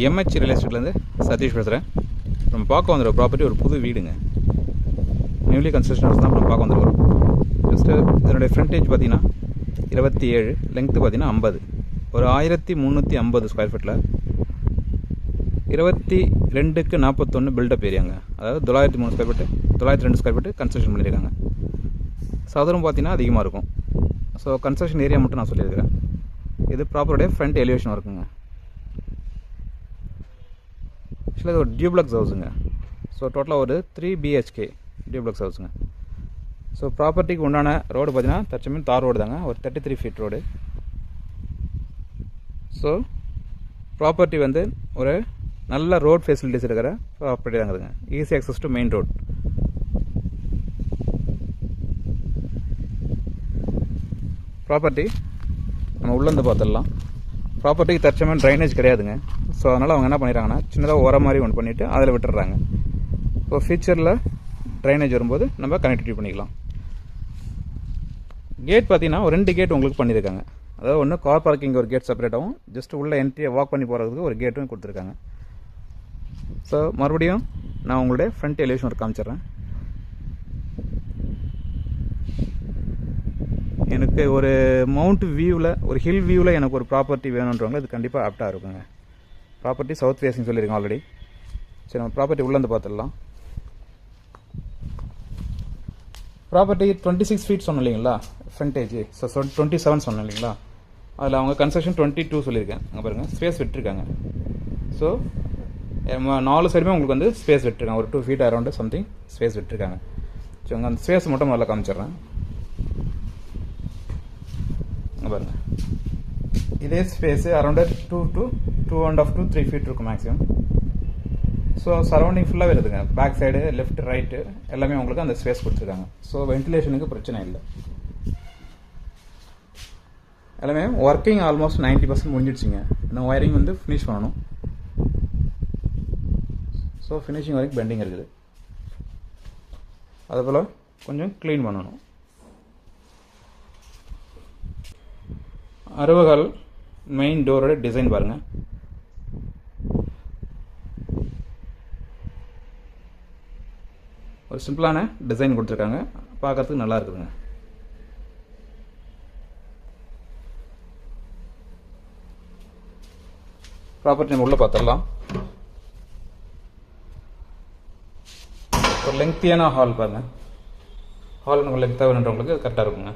MH real எஸ்டேட்லேருந்து Satish பேசுகிறேன். நம்ம பார்க்க வந்துடுற ப்ராப்பர்ட்டி ஒரு புது வீடுங்க. நியூலி கன்ஸ்ட்ரக்ஷன் தான் நம்ம பார்க்க வந்துருக்கிறோம். ஜஸ்ட்டு இதனுடைய ஃப்ரண்டேஜ் பார்த்தீங்கன்னா 27, லெங்க்த்து பார்த்தீங்கன்னா 50, ஒரு 1350 ஸ்கொயர் ஃபீட்டில் 22க்கு 41 பில்டப் ஏரியாங்க. அதாவது 903 square feet, 902 square feet construction பண்ணியிருக்காங்க. சதுரம் பார்த்தீங்கன்னா அதிகமாக இருக்கும். ஸோ கன்ஸ்ட்ரக்ஷன் ஏரியா மட்டும் நான் சொல்லியிருக்கிறேன். இது ப்ராப்பருடைய ஃப்ரண்ட் எலிவேஷன் இருக்குங்க. ஆக்சுவலாக இது ஒரு டியூப்ளக்ஸ் ஹவுஸுங்க. ஸோ டோட்டலாக ஒரு 3 BHK டியூப்ளக்ஸ் ஹவுஸுங்க. ஸோ ப்ராப்பர்ட்டிக்கு உண்டான ரோடு பார்த்தீங்கன்னா தற்சமயம் தார் ரோடு தாங்க, ஒரு 33 ஃபீட் ரோடு. ஸோ ப்ராப்பர்ட்டி வந்து ஒரு நல்ல ரோட் ஃபெசிலிட்டிஸ் இருக்கிற ப்ராப்பர்ட்டி தாங்கதுங்க. Easy access to main road. Property நம்ம உள்ளேருந்து பார்த்துடலாம். ப்ராப்பர்ட்டிக்கு தற்சமயம் ட்ரைனேஜ் கிடையாதுங்க. ஸோ அதனால் அவங்க என்ன பண்ணிடுறாங்கன்னா சின்னதாக உர மாதிரி ஒன்று பண்ணிவிட்டு அதில் விட்டுறாங்க. இப்போ ஃபியூச்சரில் ட்ரைனேஜ் வரும்போது நம்ம கனெக்டிவிட்டி பண்ணிக்கலாம். கேட் பார்த்தீங்கன்னா ஒரு 2 கேட் உங்களுக்கு பண்ணியிருக்காங்க. அதாவது ஒன்று கார் பார்க்கிங் ஒரு கேட் செப்பரேட்டாகவும், ஜஸ்ட் உள்ளே என்ட்ரியை வாக் பண்ணி போகிறதுக்கு ஒரு கேட்டும் கொடுத்துருக்காங்க. ஸோ மறுபடியும் நான் உங்களுடைய ஃப்ரண்ட் எலிவேஷன் ஒரு காமிச்சிட்றேன். எனக்கு ஒரு மவுண்ட் வியூவில், ஒரு ஹில் வியூவில் எனக்கு ஒரு ப்ராப்பர்ட்டி வேணுன்றவங்க இது கண்டிப்பாக ஆப்டாக இருக்குங்க. ப்ராப்பர்ட்டி சவுத் ஃபேஸிங் சொல்லியிருக்கேன் ஆல்ரெடி. சரி, நம்ம ப்ராப்பர்ட்டி உள்ளேருந்து பார்த்துடலாம். ப்ராப்பர்ட்டி 26 ஃபீட் சொன்னோம் இல்லைங்களா ஃப்ரண்டேஜ். ஸோ 27 சொன்னோம் இல்லைங்களா. அதில் அவங்க கன்ஸ்ட்ரக்ஷன் 22 சொல்லியிருக்கேன். அங்கே பாருங்கள் ஸ்பேஸ் விட்டுருக்காங்க. ஸோ 4 சைடுமே உங்களுக்கு வந்து ஸ்பேஸ் விட்டுருக்காங்க. ஒரு 2 ஃபீட் அரௌண்டு சம்திங் ஸ்பேஸ் விட்டுருக்காங்க. ஸோ அங்கே அந்த ஸ்பேஸ் மட்டும் நல்லா காமிச்சிட்றேன். பாருங்கள், இதே space around 2 to 2.5 to 3 feet இருக்கும் மேக்ஸிமம். ஸோ சரௌண்டிங் ஃபுல்லாக வருதுங்க. பேக் சைடு, லெஃப்ட், ரைட்டு எல்லாமே உங்களுக்கு அந்த ஸ்பேஸ் கொடுத்துருக்காங்க. ஸோ வென்டிலேஷனுக்கு பிரச்சனை இல்லை. எல்லாமே ஒர்க்கிங் ஆல்மோஸ்ட் 90% முடிஞ்சிடுச்சிங்க. இன்னும் ஒயரிங் வந்து ஃபினிஷ் பண்ணணும். ஸோ ஃபினிஷிங் வரைக்கும் பெண்டிங் இருக்குது. அதுபோல் கொஞ்சம் க்ளீன் பண்ணணும். 60 மெயின் டோரோட டிசைன் பாருங்கள். ஒரு சிம்பிளான டிசைன் கொடுத்துருக்காங்க. பார்க்கறதுக்கு நல்லா இருக்குதுங்க. ப்ராப்பர்ட்டி நம்ம உள்ளே பார்த்துடலாம். ஒரு லெங்க்த்தியான ஹால் பாருங்கள். ஹால் நம்ம லெங்க்த்தாக வேணுன்றவங்களுக்கு கரெக்டாக இருக்குங்க.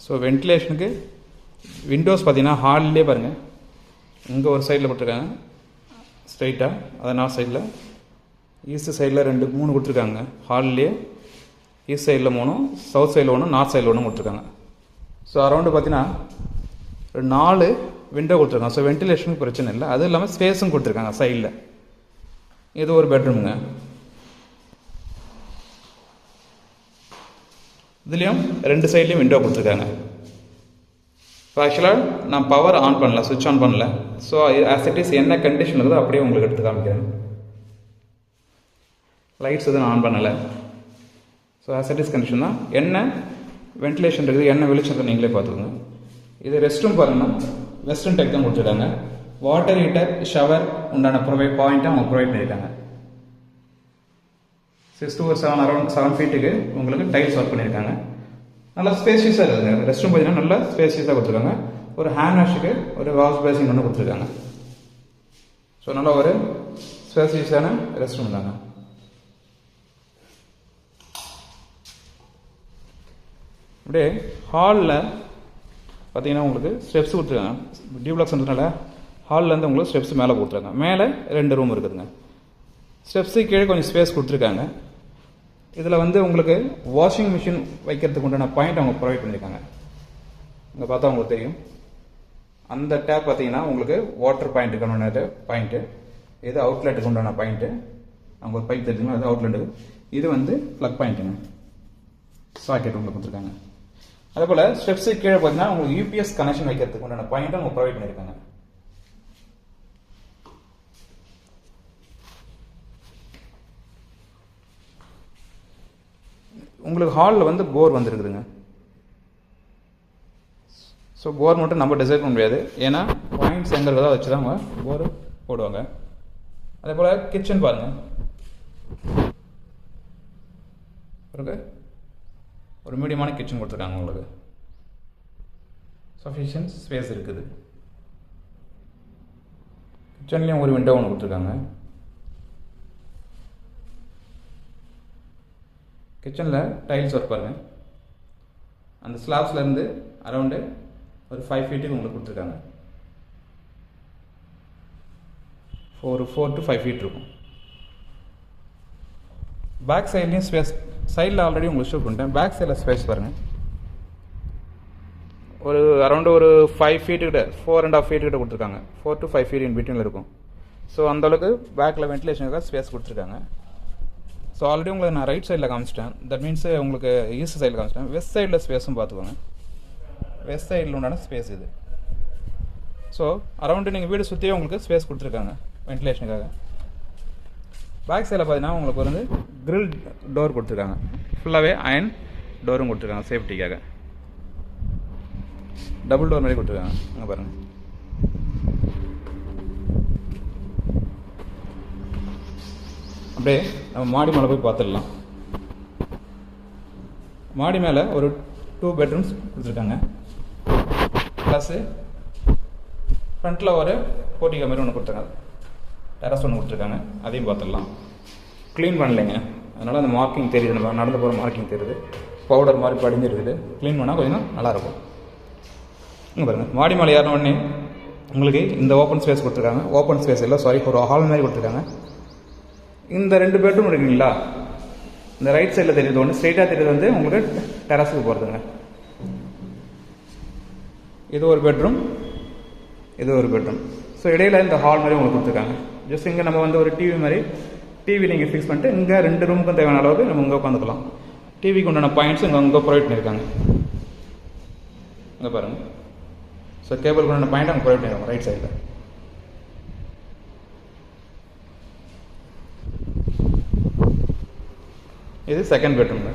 ஸோ வென்டிலேஷனுக்கு விண்டோஸ் பார்த்தீங்கன்னா ஹால்லே பாருங்கள். இங்கே ஒரு சைடில் கொடுத்துருக்காங்க ஸ்ட்ரைட்டாக, அதை நார்த் சைடில். ஈஸ்ட் சைடில் 3 கொடுத்துருக்காங்க. ஹால்லே ஈஸ்ட் சைடில் 3, சவுத் சைடில் 1, நார்த் சைடில் 1 கொடுத்துருக்காங்க. ஸோ அரௌண்டு பார்த்தீங்கன்னா 4 விண்டோ கொடுத்துருக்காங்க. ஸோ வென்டிலேஷனுக்கு பிரச்சனை இல்லை. அதுவும் இல்லாமல் ஸ்பேஸும் கொடுத்துருக்காங்க சைடில். இது ஒரு பெட்ரூமுங்க. இதுலேயும் 2 சைட்லேயும் விண்டோ கொடுத்துருக்காங்க. இப்போ ஆக்சுவலாக நான் பவர் ஆன் பண்ணல, சுவிட்ச் ஆன் பண்ணல. ஸோ ஆஸ் இட் இஸ் என்ன கண்டிஷன் இருக்குதோ அப்படியே உங்களுக்கு எடுத்து காமிக்கிறேன். லைட்ஸ் எதுவும் ஆன் பண்ணலை. So as it is condition தான். என்ன வென்டிலேஷன் இருக்குது, என்ன வெளிச்சத்தை நீங்களே பார்த்துக்கோங்க. இது ரெஸ்ட் ரூம் பாருங்கன்னா வெஸ்டர்ன் டைப் தான் கொடுத்துருக்காங்க. வாட்டர் ஹீட்டர், ஷவர் உண்டான பாயிண்ட்டை அவங்க ப்ரொவைட் பண்ணியிருக்காங்க. 6 to 7 அரௌண்ட் 7 ஃபீட்டுக்கு உங்களுக்கு டைல்ஸ் ஒர்க் பண்ணியிருக்காங்க. நல்லா ஸ்பேஷியஸாக இருக்குதுங்க. ரெஸ்ட் ரூம் பார்த்தீங்கன்னா நல்லா ஸ்பேஷியஸாக கொடுத்துருக்காங்க. ஒரு ஹேண்ட் வாஷுக்கு ஒரு வாஷ் பேசின் ஒன்று கொடுத்துருக்காங்க. ஸோ நல்லா ஒரு ஸ்பேஷியஸான ரெஸ்ட் ரூம் தாங்க. அப்படியே ஹாலில் பார்த்தீங்கன்னா உங்களுக்கு ஸ்டெப்ஸ் கொடுத்துருக்காங்க. டியூப்ளக்ஸ்ன்றதுனால ஹால்லேருந்து உங்களுக்கு ஸ்டெப்ஸ் மேலே கொடுத்துருக்காங்க. மேலே 2 ரூம் இருக்குதுங்க. ஸ்டெப்ஸுக்கு கீழே கொஞ்சம் ஸ்பேஸ் கொடுத்துருக்காங்க. இதில் வந்து உங்களுக்கு வாஷிங் மிஷின் வைக்கிறதுக்கு உண்டான பாயிண்ட் அவங்க ப்ரொவைட் பண்ணியிருக்காங்க. இங்கே பார்த்தா உங்களுக்கு தெரியும். அந்த டேப் பார்த்தீங்கன்னா உங்களுக்கு வாட்டர் பாயிண்ட்டுக்கு உண்டான பாயிண்ட்டு, இது அவுட்லெட்டுக்கு உண்டான பாயிண்ட்டு. அவங்க ஒரு பைப் தெரிஞ்சுங்க, அது அவுட்லெட்டுக்கு. இது வந்து ப்ளக் பாயிண்ட்டுங்க. சாக்கெட் உங்களுக்கு கொடுத்துருக்காங்க. அதேபோல் ஸ்டெப்ஸுக்கு கீழே பார்த்தீங்கன்னா உங்களுக்கு யூபிஎஸ் கனெக்ஷன் வைக்கிறதுக்கு உண்டான பாயிண்ட்டை அவங்க ப்ரொவைட் பண்ணியிருக்காங்க. உங்களுக்கு ஹாலில் வந்து போர் வந்துருக்குதுங்க. ஸோ போர் மட்டும் நம்ம டிசைட் பண்ண முடியாது, ஏன்னா பாயிண்ட்ஸ் எங்கே இருக்கிறதோ வச்சு தான் அவங்க போர் போடுவாங்க. அதே போல் கிச்சன் பாருங்கள், ஒரு மீடியமான கிச்சன் கொடுத்துருக்காங்க. உங்களுக்கு சஃபிஷியன்ட் ஸ்பேஸ் இருக்குது. கிச்சன்லேயும் ஒரு விண்டோ ஒன்று கொடுத்துருக்காங்க. கிச்சனில் டைல்ஸ் ஒர்க் பாருங்கள், அந்த ஸ்லாப்ஸ்லேருந்து அரௌண்டு ஒரு 5 ஃபீட்டுக்கு உங்களுக்கு கொடுத்துருக்காங்க. ஒரு 4 to 5 ஃபீட் இருக்கும். பேக் சைட்லேயும் ஸ்பேஸ், சைடில் ஆல்ரெடி உங்களுக்கு ஷூட் பண்ணிட்டேன். பேக் சைடில் ஸ்பேஸ் பாருங்கள், ஒரு அரௌண்டு ஒரு 5 ஃபீட்டுக்கிட்ட 4.5 ஃபீட்டுக்கிட்ட கொடுத்துருக்காங்க. 4 to 5 ஃபீட் இன் பிட்வீனில் இருக்கும். ஸோ அந்தளவுக்கு பேக்கில் வென்டிலேஷனுக்காக ஸ்பேஸ் கொடுத்துருக்காங்க. ஸோ ஆல்ரெடி உங்களுக்கு நான் ரைட் சைடில் காமிச்சிட்டேன், தட் மீன்ஸ் உங்களுக்கு ஈஸ்ட் சைடில் காமிச்சிட்டேன். வெஸ்ட் சைடில் ஸ்பேஸும் பார்த்துக்கோங்க. வெஸ்ட் சைடில் உண்டான ஸ்பேஸ் இது. ஸோ அரௌண்டு நீங்கள் வீடு சுற்றியே உங்களுக்கு ஸ்பேஸ் கொடுத்துருக்காங்க வென்டிலேஷனுக்காக. பேக் சைடில் பார்த்தீங்கன்னா உங்களுக்கு வந்து கிரில் டோர் கொடுத்துருக்காங்க. ஃபுல்லாகவே அயன் டோரும் கொடுத்துருக்காங்க சேஃப்டிக்காக. டபுள் டோர் மாதிரி கொடுத்துருக்காங்க. அங்கே பாருங்கள். அப்படியே நம்ம மாடி மேலே போய் பார்த்துடலாம். மாடி மேலே ஒரு 2 பெட்ரூம்ஸ் கொடுத்துருக்காங்க. ப்ளஸ்ஸு ஃப்ரண்ட்டில் ஒரு போர்ட்டிகோ மாதிரி ஒன்று கொடுத்துருக்காங்க. டெரஸ் ஒன்று கொடுத்துருக்காங்க, அதையும் பார்த்துடலாம். க்ளீன் பண்ணலைங்க, அதனால் அந்த மார்க்கிங் தெரியுது, நம்ம நடந்து போகிற மார்க்கிங் தெரியுது. பவுடர் மாதிரி படிஞ்சிருக்குது. க்ளீன் பண்ணால் கொஞ்சம் நல்லாயிருக்கும். இங்கே பாருங்கள், மாடி மேலே ஏறின உடனே உங்களுக்கு இந்த ஓப்பன் ஸ்பேஸ் கொடுத்துருக்காங்க. ஓப்பன் ஸ்பேஸ் இல்லை, சாரி, ஒரு ஹால் மாதிரி கொடுத்துருக்காங்க. இந்த 2 பெட்ரூம் இருக்குங்களா, இந்த ரைட் சைடில் தெரியுது ஒன்று, ஸ்ட்ரெயிட்டாக தெரியுது வந்து உங்களுக்கு டெரஸுக்கு போகிறதுங்க. இது ஒரு பெட்ரூம், இது ஒரு பெட்ரூம். ஸோ இடையில இந்த ஹால் மாதிரி உங்களுக்கு கொடுத்துருக்காங்க. ஜஸ்ட் இங்கே நம்ம வந்து ஒரு டிவி மாதிரி, டிவி நீங்கள் ஃபிக்ஸ் பண்ணிட்டு இங்கே 2 ரூமுக்கும் தேவையான அளவுக்கு நம்ம இங்கே உட்காந்துக்கலாம். டிவிக்கு உண்டான பாயிண்ட்ஸ் இங்கே ப்ரொவைட் பண்ணியிருக்காங்க. இங்கே பாருங்கள். ஸோ கேபிளுக்கு உண்டான பாயிண்ட் அங்கே ப்ரொவைட் பண்ணியிருக்காங்க ரைட் சைடில். இது செகண்ட் பெட்ரூம்ல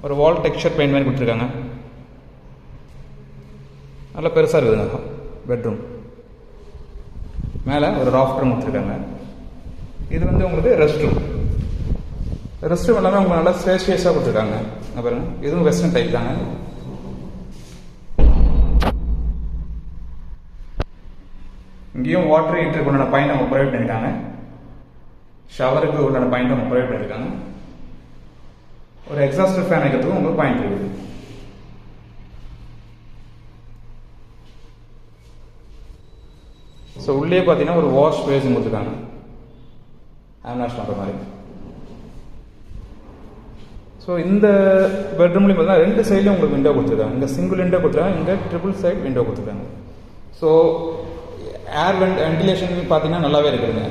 ஒரு வால் டெக்ஸ்சர் பெயிண்ட் மாதிரி கொடுத்துருக்காங்க. நல்லா பெருசாக இருக்குதுங்க பெட்ரூம். மேலே ஒரு ராஃப்ட் ரூம் கொடுத்துருக்காங்க. இது வந்து உங்களுக்கு ரெஸ்ட் ரூம். ரெஸ்ட் ரூம் எல்லாமே உங்களுக்கு நல்லா ஸ்பேஷியஸாக கொடுத்துருக்காங்க. பாருங்க, இதுவும் வெஸ்டர்ன் டைப் தாங்க. இங்கேயும் வாட்டர் ஹீட்டருக்கு உண்டான பாயிண்ட் அவங்க ப்ரொவைட் பண்ணியிருக்காங்க. ஷவருக்கு உண்டான பாயிண்ட் அவங்க ப்ரொவைட் பண்ணியிருக்காங்க. ஒரு எக்ஸாஸ்டர் ஃபேன் வைக்கிறதுக்கும் உங்களுக்கு பாயிண்ட் இருக்குது. ஸோ உள்ளே பார்த்தீங்கன்னா ஒரு வாஷ் பேஸும் கொடுத்துருக்காங்க, ஹேண்ட் பண்ணுற மாதிரி. ஸோ இந்த பெட்ரூம்லேயும் பார்த்தீங்கன்னா 2 சைட்லையும் உங்களுக்கு விண்டோ கொடுத்துருக்காங்க. இங்கே சிங்கிள் விண்டோ கொடுத்துருக்காங்க, இங்கே ட்ரிபிள் சைட் விண்டோ கொடுத்துருக்காங்க. ஸோ ஏர் வென்டிலேஷன் பார்த்தீங்கன்னா நல்லாவே இருக்குதுங்க.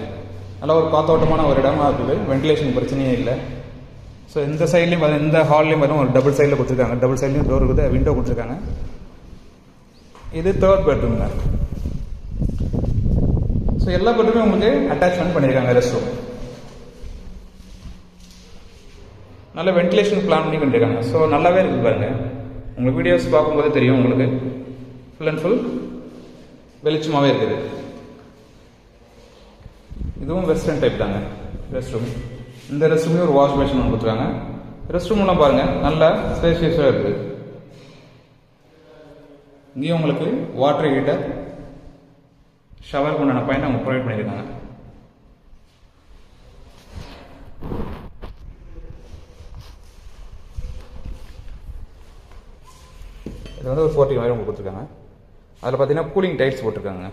நல்லா ஒரு காத்தோட்டமான ஒரு இடமா இருக்குது, வென்டிலேஷன் பிரச்சனையே இல்லை. ஸோ இந்த சைட்லேயும் பார்த்தீங்கன்னா, இந்த ஹால்லையும் பார்த்தீங்கன்னா ஒரு டபுள் சைடில் கொடுத்துருக்காங்க. டபுள் சைட்லையும் டோர் இருக்குது, விண்டோ கொடுத்துருக்காங்க. இது தேர்ட் பெட்ரூம்ங்க. ஸோ எல்லா பெட்ரூமே உங்களுக்கு அட்டாச்மெண்ட் பண்ணியிருக்காங்க. ரெஸ்ட் ரூம் நல்ல வென்டிலேஷன் பிளான் பண்ணி பண்ணியிருக்காங்க. ஸோ நல்லாவே இருக்குது பாருங்க. உங்களுக்கு வீடியோஸ் பார்க்கும்போது தெரியும், உங்களுக்கு ஃபுல் அண்ட் ஃபுல் வெளிச்சமாகவே இருக்குது. இதுவும் வெஸ்டர்ன் டைப் தாங்க ரெஸ்ட் ரூம். இந்த ரெஸ்ட் ரூம்லேயும் ஒரு வாஷ் பேஷன் ஒன்று கொடுத்துருக்காங்க. ரெஸ்ட் ரூம்லாம் பாருங்கள், நல்லா ஸ்பேஷியஸாக இருக்குது. இங்கேயும் உங்களுக்கு வாட்டர் ஹீட்டர், ஷவருக்கு உண்டான பாயிண்ட் அவங்க ப்ரொவைட் பண்ணியிருக்காங்க. இது வந்து ஒரு 40 மாதிரி உங்களுக்கு கொடுத்துருக்காங்க. அதில் பார்த்தீங்கன்னா கூலிங் டைல்ஸ் போட்டிருக்காங்க.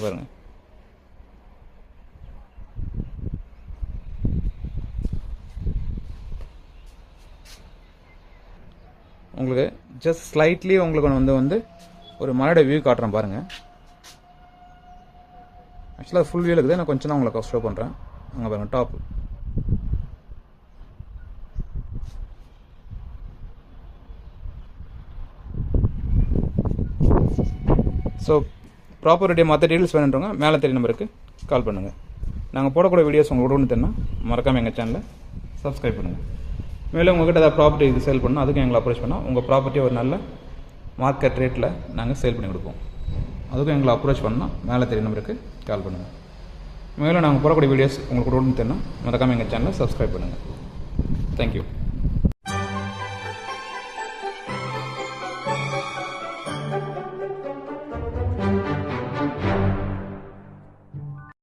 பாருங்க, உங்களுக்கு ஜஸ்ட் ஸ்லைட்லி உங்களுக்கு வந்து ஒரு மலையோட வியூ காட்டுறேன் பாருங்கள். ஆக்சுவலாக ஃபுல் வியூவில் இருக்குது, நான் கொஞ்சம் தான் உங்களுக்கு ஷோ பண்ணுறேன். அங்கே பாருங்கள், டாப்பு ஸோ ப்ராப்பர்ட்டியை மற்ற டீட்டெயில்ஸ் வேணுன்றவங்க மேலே தெரிய நம்பருக்கு கால் பண்ணுங்கள். நாங்கள் போடக்கூடிய வீடியோஸ் உங்களுக்கு ஒன்று தெரினா மறக்காமல் எங்கள் சேனலை சப்ஸ்கிரைப் பண்ணுங்கள். மேலும் உங்கள்கிட்ட ஏதாவது ப்ராப்பர்ட்டி இது சேல் பண்ணால் அதுக்கும் எங்களை அப்ரோச் பண்ணால் உங்கள் ப்ராப்பர்ட்டியை ஒரு நல்ல மார்க்கெட் ரேட்டில் நாங்கள் சேல் பண்ணி கொடுப்போம். அதுக்கும் எங்களை அப்ரோச் பண்ணால் மேலே தெரிய நம்பருக்கு கால் பண்ணுங்கள். மேலும் நாங்கள் போடக்கூடிய வீடியோஸ் உங்களுக்கு ஒன்று தெரினா மறக்காமல் எங்கள் சேனலை சப்ஸ்கிரைப் பண்ணுங்கள். தேங்க்யூ.